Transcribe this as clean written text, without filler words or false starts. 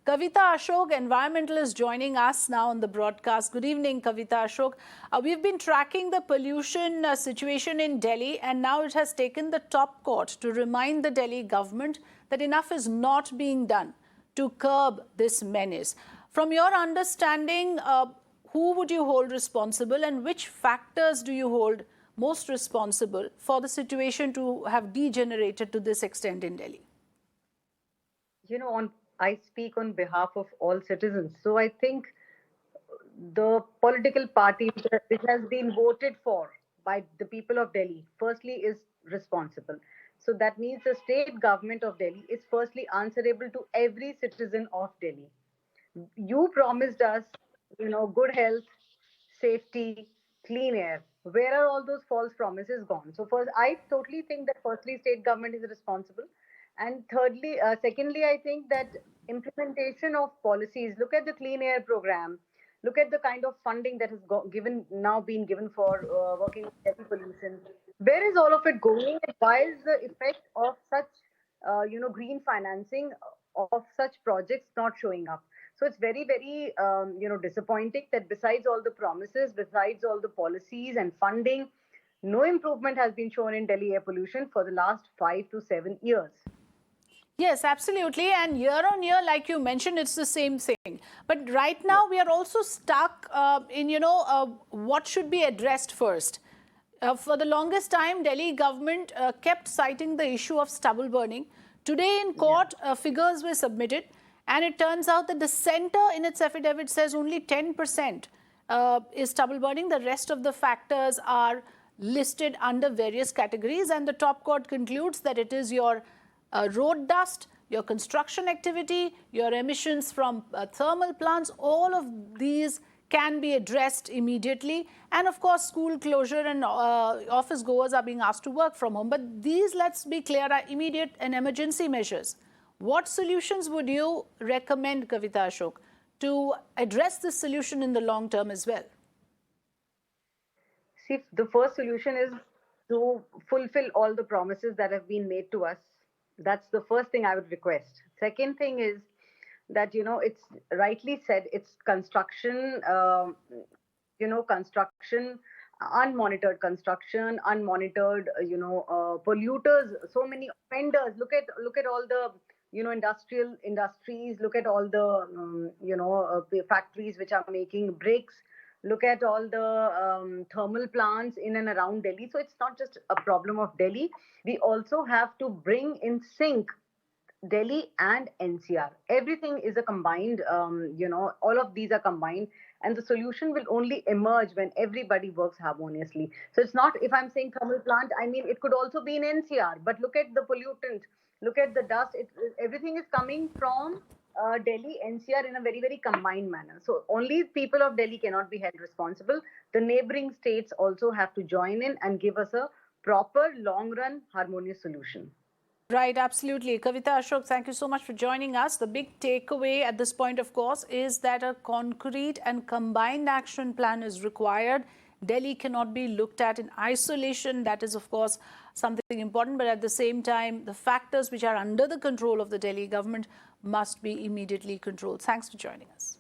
Kavita Ashok, environmentalist, joining us now on the broadcast. Good evening, Kavita Ashok. We've been tracking the pollution situation in Delhi, and now it has taken the top court to remind the Delhi government that enough is not being done to curb this menace. From your understanding, who would you hold responsible, and which factors do you hold most responsible for the situation to have degenerated to this extent in Delhi? I speak on behalf of all citizens. So I think the political party which has been voted for by the people of Delhi, firstly, is responsible. So that means the state government of Delhi is firstly answerable to every citizen of Delhi. You promised us, good health, safety, clean air. Where are all those false promises gone? So first, I totally think that firstly, state government is responsible, and secondly, I think that implementation of policies. Look at the clean air program. Look at the kind of funding that has been given for working on heavy pollution. Where is all of it going? And why is the effect of such, green financing of such projects not showing up? So it's very, very, disappointing that besides all the promises, besides all the policies and funding, no improvement has been shown in Delhi air pollution for the last 5 to 7 years. Yes, absolutely. And year on year, like you mentioned, it's the same thing. But right now, we are also stuck in, what should be addressed first. For the longest time, Delhi government kept citing the issue of stubble burning. Today in court, figures were submitted. And it turns out that the centre in its affidavit says only 10% is stubble burning. The rest of the factors are listed under various categories. And the top court concludes that it is your road dust, your construction activity, your emissions from thermal plants. All of these can be addressed immediately. And of course, school closure and office goers are being asked to work from home. But these, let's be clear, are immediate and emergency measures. What solutions would you recommend, Kavita Ashok, to address this solution in the long term as well? See, the first solution is to fulfill all the promises that have been made to us. That's the first thing I would request. Second thing is that, it's rightly said, it's construction, unmonitored construction, unmonitored, polluters, so many offenders. Look at all the industrial industries. Look at all the factories which are making bricks. Look at all the thermal plants in and around Delhi. So it's not just a problem of Delhi. We also have to bring in sync Delhi and NCR. Everything is a combined, all of these are combined, and the solution will only emerge when everybody works harmoniously. So it's not, if I'm saying thermal plant, I mean, it could also be in NCR, but look at the pollutant, look at the dust. Everything is coming from Delhi, NCR in a very, very combined manner. So only people of Delhi cannot be held responsible. The neighboring states also have to join in and give us a proper, long-run, harmonious solution. Right, absolutely. Kavita Ashok, thank you so much for joining us. The big takeaway at this point, of course, is that a concrete and combined action plan is required. Delhi cannot be looked at in isolation. That is, of course, something important. But at the same time, the factors which are under the control of the Delhi government must be immediately controlled. Thanks for joining us.